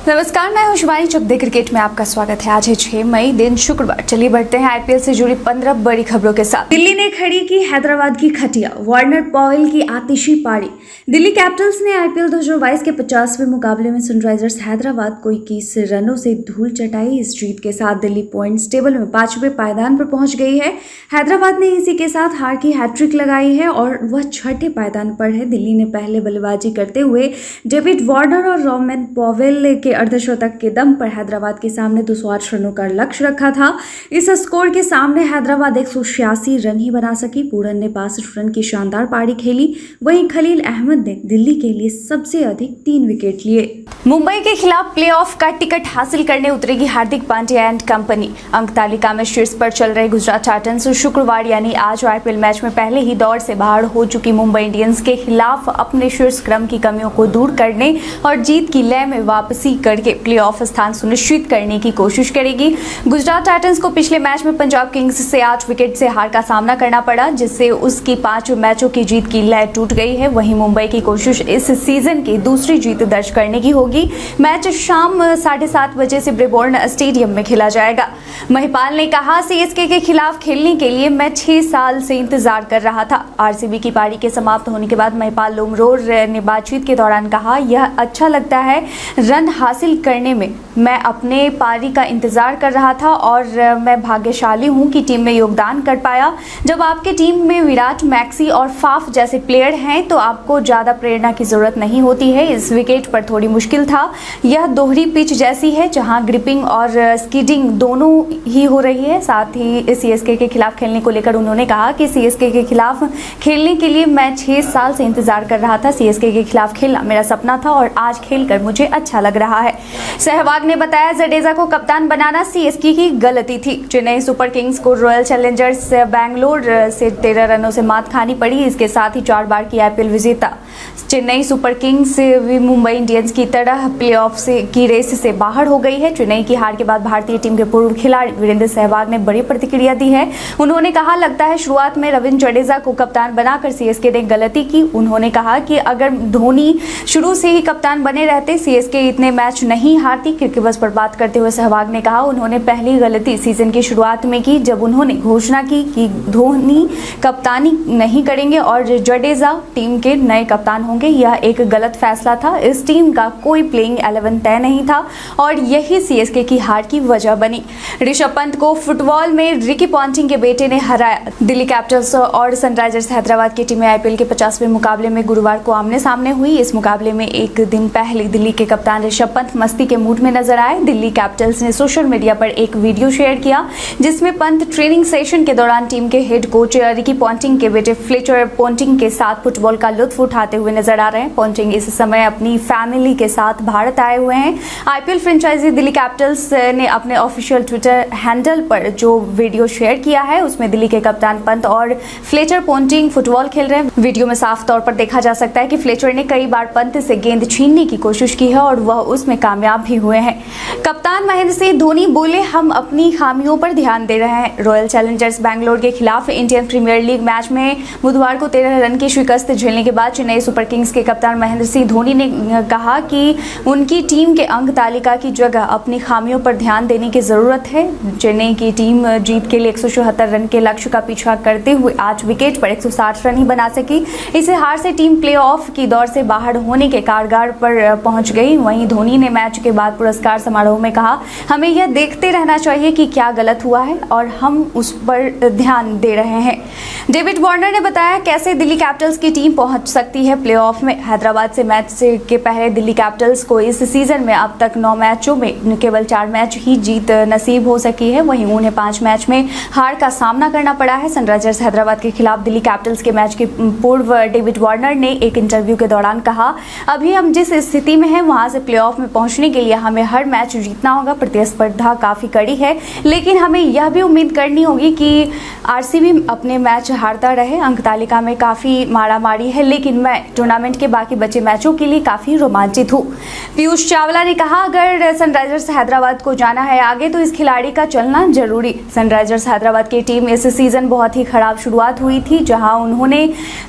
नमस्कार, मैं हूं शिवानी। चक दे क्रिकेट में आपका स्वागत है। आज है 6 मई, दिन शुक्रवार। चलिए बढ़ते हैं आईपीएल से जुड़ी 15 बड़ी खबरों के साथ। दिल्ली ने खड़ी की हैदराबाद की खटिया, वार्नर पॉवेल की आतिशी पारी। दिल्ली कैपिटल्स ने आईपीएल 2022 के 50वें मुकाबले में सनराइजर्स हैदराबाद को 21 रनों से धूल चटाई। इस जीत के साथ दिल्ली पॉइंट्स टेबल में 5वें पायदान पर पहुंच गई है। हैदराबाद ने इसी के साथ हार की हैट्रिक लगाई है और वह 6ठे पायदान पर है। दिल्ली ने पहले बल्लेबाजी करते हुए डेविड वार्नर और रोमन पॉवेल के अर्धशतक के दम पर हैदराबाद के सामने 208 रनों का लक्ष्य रखा था। इस स्कोर के सामने हैदराबाद 186 रन ही बना सकी। पूरन ने 62 रन की शानदार पारी खेली। वहीं खलील अहमद ने दिल्ली के लिए सबसे अधिक 3 विकेट लिए। मुंबई के खिलाफ प्लेऑफ का टिकट हासिल करने उतरेगी हार्दिक पांड्या एंड कंपनी। अंक तालिका में शीर्ष पर चल रहे गुजरात टाइटंस शुक्रवार यानी आज आईपीएल मैच में पहले ही दौर से बाहर हो चुकी मुंबई इंडियंस के खिलाफ अपने शीर्ष क्रम की कमियों को दूर करने और जीत की लय में वापसी करके प्लेऑफ स्थान सुनिश्चित करने की कोशिश करेगी। गुजरात टाइटंस को पिछले मैच में पंजाब किंग्स से 8 विकेट से हार का सामना करना पड़ा, जिससे उसकी 5 मैचों की जीत की लय टूट गई है। वहीं मुंबई की कोशिश इस सीजन की दूसरी जीत दर्ज करने की होगी। मैच शाम 7:30 बजे से ब्रिबॉर्न स्टेडियम में खेला जाएगा। महिपाल ने कहा, सीएसके के खिलाफ खेलने के लिए मैं 6 साल से इंतजार कर रहा था। आरसीबी की पारी के समाप्त होने के बाद महिपाल लोमरोर ने बातचीत के दौरान कहा, यह अच्छा लगता है। रन हासिल करने में मैं अपने पारी का इंतजार कर रहा था और मैं भाग्यशाली हूं कि टीम में योगदान कर पाया। जब आपके टीम में विराट, मैक्सी और फाफ जैसे प्लेयर हैं तो आपको ज़्यादा प्रेरणा की ज़रूरत नहीं होती है। इस विकेट पर थोड़ी मुश्किल था। यह दोहरी पिच जैसी है जहां ग्रिपिंग और स्किडिंग दोनों ही हो रही है। साथ ही सीएसके के खिलाफ खेलने को लेकर उन्होंने कहा कि सीएसके के खिलाफ खेलने के लिए मैं 6 साल से इंतजार कर रहा था। सीएसके के खिलाफ खेलना मेरा सपना था और आज खेलकर मुझे अच्छा लग रहा है। सहवाग ने बताया, जडेजा को कप्तान बनाना सीएसके की गलती थी। चेन्नई सुपर किंग्स को रॉयल चैलेंजर्स बैंगलोर से 13 रनों से मात खानी पड़ी। इसके साथ ही 4 बार की आईपीएल विजेता चेन्नई सुपर किंग्स भी मुंबई इंडियंस की तरह प्लेऑफ की रेस से बाहर हो गई है। चेन्नई की हार के बाद भारतीय टीम के पूर्व खिलाड़ी वीरेंद्र सहवाग ने बड़ी प्रतिक्रिया दी है। उन्होंने कहा, लगता है शुरुआत में रविंद्र जडेजा को कप्तान बनाकर सीएसके ने गलती की। उन्होंने कहा कि अगर धोनी शुरू से ही कप्तान बने रहते सीएसके इतने मैच नहीं हारती। क्रिकेट बस पर बात करते हुए सहवाग ने कहा, उन्होंने पहली गलती सीजन की शुरुआत में की जब उन्होंने घोषणा की कि धोनी कप्तानी नहीं करेंगे और जडेजा टीम के नए कप्तान होंगे। यह एक गलत फैसला था। इस टीम का कोई प्लेइंग 11 तय नहीं था और यही सीएसके की हार की वजह बनी। ऋषभ पंत को फुटबॉल में रिकी पॉन्टिंग के बेटे ने हराया। दिल्ली कैपिटल्स और सनराइजर्स हैदराबाद की टीमें आईपीएल के 50वें मुकाबले में गुरुवार को आमने सामने हुई। इस मुकाबले में एक दिन पहले दिल्ली के कप्तान ऋषभ पंत मस्ती के मूड में नजर आए। दिल्ली कैपिटल्स ने सोशल मीडिया पर एक वीडियो शेयर किया जिसमें पंत ट्रेनिंग सेशन के दौरान टीम के हेड कोच रिकी पॉन्टिंग के बेटे फ्लेचर पॉन्टिंग के साथ फुटबॉल का लुत्फ उठाते हुए नजर आ रहे हैं। पॉन्टिंग इस समय अपनी फैमिली के साथ भारत आए हुए हैं। आईपीएल फ्रेंचाइजी दिल्ली कैपिटल्स ने अपने ऑफिशियल ट्विटर हैंडल पर जो वीडियो शेयर किया है उसमें दिल्ली के कप्तान पंत और फ्लेचर पॉन्टिंग फुटबॉल खेल रहे हैं। वीडियो में साफ तौर पर देखा जा सकता है कि फ्लेचर ने कई बार पंत से गेंद छीनने की कोशिश की है और वह उसमें कामयाब भी हुए हैं। कप्तान महेंद्र सिंह धोनी बोले, हम अपनी खामियों पर ध्यान दे रहे हैं। रॉयल चैलेंजर्स बैंगलोर के खिलाफ इंडियन प्रीमियर लीग मैच में बुधवार को 13 रन की शिकस्त झेलने के बाद चेन्नई सुपर किंग्स के कप्तान महेंद्र सिंह धोनी ने कहा कि उनकी टीम के अंक तालिका की जगह अपनी खामियों पर ध्यान देने की जरूरत है। चेन्नई की टीम जीत के लिए 174 रन के लक्ष्य का पीछा करते हुए 8 विकेट पर 160 रन ही बना सकी। इस हार से टीम प्लेऑफ की दौर से बाहर होने के कागार पर पहुंच गई। वहीं धोनी ने मैच के बाद पुरस्कार समारोह में कहा, हमें यह देखते रहना चाहिए कि क्या गलत हुआ है और हम उस पर ध्यान दे रहे हैं। डेविड वार्नर ने बताया कैसे दिल्ली कैपिटल्स की टीम पहुंच सकती है प्लेऑफ में। हैदराबाद से मैच के पहले दिल्ली कैपिटल्स को इस सीजन में अब तक 9 मैचों में केवल 4 मैच ही जीत नसीब हो सकी है। वहीं उन्हें 5 मैच में हार का सामना करना पड़ा है। सनराइजर्स हैदराबाद के खिलाफ दिल्ली कैपिटल्स के मैच के पूर्व डेविड वार्नर ने एक इंटरव्यू के दौरान कहा, अभी हम जिस स्थिति में हैं वहां से प्लेऑफ में पहुंचने के लिए हमें हर मैच जीतना होगा। प्रतिस्पर्धा काफी कड़ी है लेकिन हमें यह भी उम्मीद करनी होगी कि आरसीबी अपने मैच हारता रहे। अंक तालिका में काफी मारामारी है लेकिन मैं टूर्नामेंट के बाकी बचे मैचों के लिए काफी रोमांचित हूँ। पीयूष चावला ने कहा, अगर सनराइजर्स हैदराबाद को जाना है आगे तो इस खिलाड़ी का चलना जरूरी। सनराइजर्स हैदराबाद की टीम इस सीजन बहुत ही खराब शुरुआत हुई थी जहां उन्होंने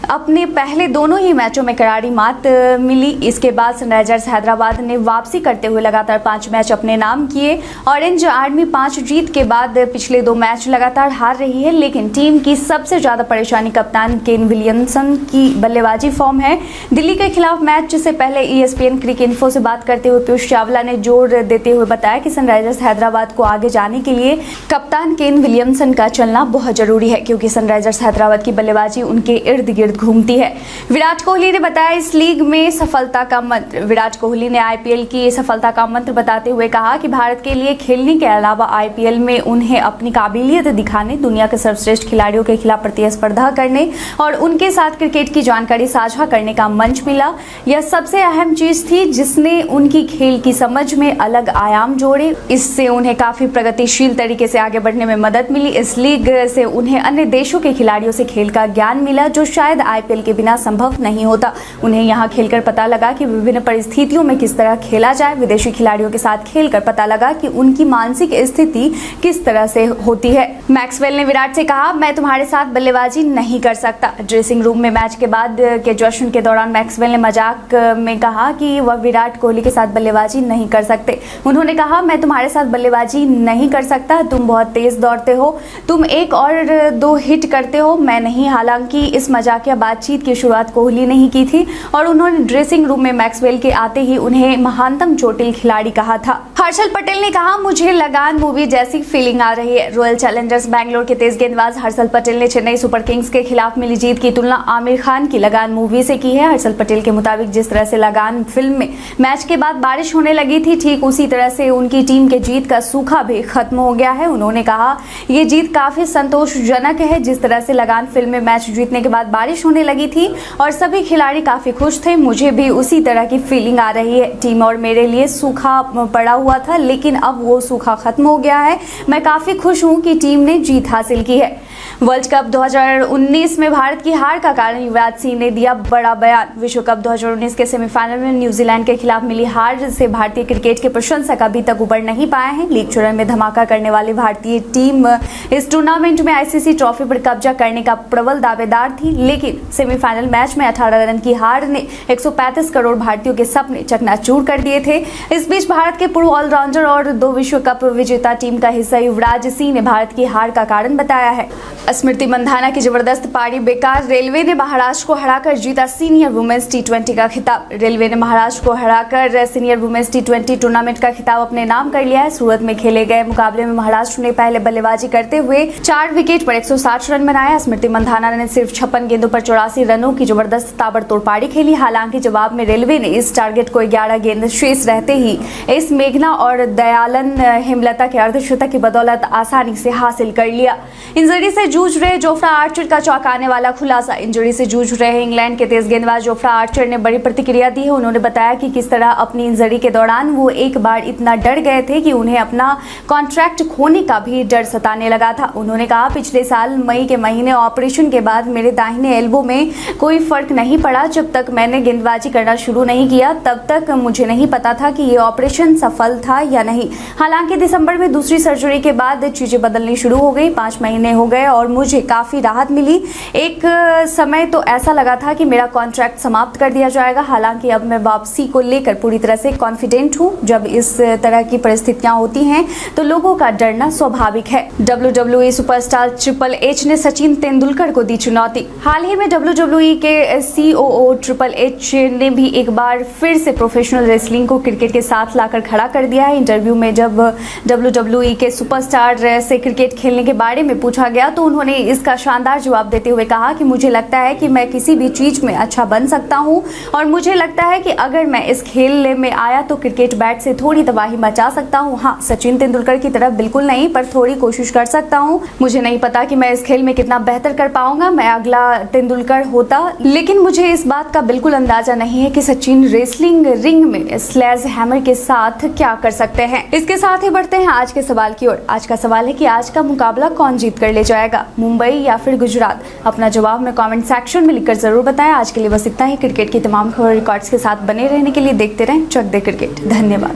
अपने पहले दोनों ही मैचों में करारी मात मिली। इसके बाद सनराइजर्स हैदराबाद ने वापसी वापसी करते हुए लगातार 5 मैच अपने नाम किए। ऑरेंज आर्मी 5 जीत के बाद पिछले 2 मैच लगातार हार रही है, लेकिन टीम की सबसे ज्यादा परेशानी कप्तान केन विलियमसन की बल्लेबाजी फॉर्म है। दिल्ली के खिलाफ मैच से पहले ESPN क्रिक इन्फो से बात करते हुए पीयूष चावला ने जोर देते हुए बताया कि सनराइजर्स हैदराबाद को आगे जाने के लिए कप्तान केन विलियमसन का चलना बहुत जरूरी है, क्योंकि सनराइजर्स हैदराबाद की बल्लेबाजी उनके इर्द गिर्द घूमती है। विराट कोहली ने बताया इस लीग में सफलता का मंत्र। विराट कोहली ने IPL की सफलता का मंत्र बताते हुए कहा कि भारत के लिए खेलने के अलावा IPL में उन्हें अपनी काबिलियत दिखाने, दुनिया के सर्वश्रेष्ठ खिलाड़ियों के खिलाफ प्रतिस्पर्धा करने और उनके साथ क्रिकेट की जानकारी साझा करने का मंच मिला। यह सबसे अहम चीज थी जिसने उनकी खेल की समझ में अलग आयाम जोड़े। इससे उन्हें काफी प्रगतिशील तरीके से आगे बढ़ने में मदद मिली। इस लीग से उन्हें अन्य देशों के खिलाड़ियों से खेल का ज्ञान मिला, जो शायद IPL के बिना संभव नहीं होता। उन्हें यहाँ खेलकर पता लगा कि विभिन्न परिस्थितियों में किस तरह खेला जाए। विदेशी खिलाड़ियों के साथ खेलकर पता लगा कि उनकी मानसिक स्थिति किस तरह से होती है। मैक्सवेल ने विराट से कहा, मैं तुम्हारे साथ बल्लेबाजी नहीं कर सकता। ड्रेसिंग रूम में मैच के बाद के जश्न के दौरान मैक्सवेल ने मजाक में कहा कि वह विराट कोहली के साथ बल्लेबाजी नहीं कर सकते। उन्होंने कहा, मैं तुम्हारे साथ बल्लेबाजी नहीं कर सकता, तुम बहुत तेज दौड़ते हो, तुम 1 और 2 हिट करते हो, मैं नहीं। हालांकि इस मजाकिया बातचीत की शुरुआत कोहली ने ही की थी और उन्होंने ड्रेसिंग रूम में मैक्सवेल के आते ही उन्हें महानतम चोटिल खिलाड़ी कहा था। हर्षल पटेल ने कहा, मुझे लगान मूवी जैसी फीलिंग आ रही है। रॉयल चैलेंजर्स बैंगलोर के तेज गेंदबाज हर्षल पटेल ने चेन्नई सुपर किंग्स के खिलाफ मिली जीत की तुलना आमिर खान की लगान मूवी से की है। हर्षल पटेल के मुताबिक जिस तरह से लगान फिल्म में मैच के बाद बारिश होने लगी थी, ठीक उसी तरह से उनकी टीम के जीत का सूखा भी खत्म हो गया है। उन्होंने कहा, ये जीत काफी संतोषजनक है। जिस तरह से लगान फिल्म में मैच जीतने के बाद बारिश होने लगी थी और सभी खिलाड़ी काफी खुश थे, मुझे भी उसी तरह की फीलिंग आ रही है। टीम और मेरे लिए सूखा पड़ा हुआ था, लेकिन अब वो सूखा खत्म हो गया है। मैं काफी खुश हूं कि टीम ने जीत हासिल की है। वर्ल्ड कप 2019 में भारत की हार का कारण युवराज सिंह ने दिया बड़ा बयान। विश्व कप 2019 के सेमीफाइनल में न्यूजीलैंड के खिलाफ मिली हार से भारतीय क्रिकेट के प्रशंसक अभी तक उबर नहीं पाए हैं। लीग चरण में धमाका करने वाली भारतीय टीम इस टूर्नामेंट में ICC ट्रॉफी पर कब्जा करने का प्रबल दावेदार थी, लेकिन सेमीफाइनल मैच में 18 रन की हार ने 135 करोड़ भारतीयों के सपने चकनाचूर कर दिए थे। इस बीच भारत के पूर्व ऑलराउंडर और 2 विश्व कप विजेता टीम का हिस्सा युवराज सिंह ने भारत की हार का कारण बताया है। स्मृति मंधाना की जबरदस्त पारी बेकार। रेलवे ने महाराष्ट्र को हराकर जीता सीनियर वुमेन्स T20 का खिताब। रेलवे ने महाराष्ट्र को हराकर सीनियर वुमेन्स T20 टूर्नामेंट का खिताब अपने नाम कर लिया है। सूरत में खेले गए मुकाबले में महाराष्ट्र ने पहले बल्लेबाजी करते हुए 4 विकेट पर 160 रन बनाया। स्मृति मंधाना ने सिर्फ 56 गेंदों पर 84 रनों की जबरदस्त ताबड़तोड़ पारी खेली। हालांकि जवाब में रेलवे ने इस टारगेट को 11 गेंद शेष रहते ही एस मेघना और दयालन हेमलता के अर्धशतक की बदौलत आसानी से हासिल कर लिया। इंजरी से जूझ रहे जोफ्रा आर्चर का चौंकाने वाला खुलासा। इंजरी से जूझ रहे इंग्लैंड के तेज गेंदबाज जोफ्रा आर्चर ने बड़ी प्रतिक्रिया दी है। उन्होंने बताया कि किस तरह अपनी इंजरी के दौरान वो एक बार इतना डर गए थे कि उन्हें अपना कॉन्ट्रैक्ट खोने का भी डर सताने लगा था। उन्होंने कहा, पिछले साल मई के महीने ऑपरेशन के बाद मेरे दाहिने एल्बो में कोई फर्क नहीं पड़ा। जब तक मैंने गेंदबाजी करना शुरू नहीं किया तब तक मुझे नहीं पता था कि ये ऑपरेशन सफल था या नहीं। हालांकि दिसंबर में दूसरी सर्जरी के बाद चीजें बदलनी शुरू हो गई। 5 महीने हो गए और मुझे काफी राहत मिली। एक समय तो ऐसा लगा था कि मेरा कॉन्ट्रैक्ट समाप्त कर दिया जाएगा। हालांकि अब मैं वापसी को लेकर पूरी तरह से कॉन्फिडेंट हूँ। जब इस तरह की परिस्थितियां होती हैं तो लोगों का डरना स्वाभाविक है। WWE सुपरस्टार ट्रिपल एच ने सचिन तेंदुलकर को दी चुनौती। हाल ही में WWE के COO ट्रिपल एच ने भी एक बार फिर से प्रोफेशनल रेसलिंग को क्रिकेट के साथ लाकर खड़ा कर दिया है। इंटरव्यू में जब WWE के सुपरस्टार से क्रिकेट खेलने के बारे में पूछा गया तो उन्होंने इसका शानदार जवाब देते हुए कहा कि मुझे लगता है कि मैं किसी भी चीज में अच्छा बन सकता हूं और मुझे लगता है कि अगर मैं इस खेल में आया तो क्रिकेट बैट से थोड़ी तबाही मचा सकता हूं। हाँ, सचिन तेंदुलकर की तरफ बिल्कुल नहीं, पर थोड़ी कोशिश कर सकता हूं। मुझे नहीं पता कि मैं इस खेल में कितना बेहतर कर पाऊंगा, मैं अगला तेंदुलकर होता, लेकिन मुझे इस बात का बिल्कुल अंदाजा नहीं है कि सचिन रेसलिंग रिंग में स्लेज हैमर के साथ क्या कर सकते हैं। इसके साथ ही बढ़ते हैं आज के सवाल की ओर। आज का सवाल है कि आज का मुकाबला कौन जीत कर ले जाएगा, मुंबई या फिर गुजरात? अपना जवाब में कमेंट सेक्शन में लिखकर जरूर बताएं। आज के लिए बस इतना ही। क्रिकेट की तमाम खबर रिकॉर्ड्स के साथ बने रहने के लिए देखते रहें चक दे क्रिकेट। धन्यवाद।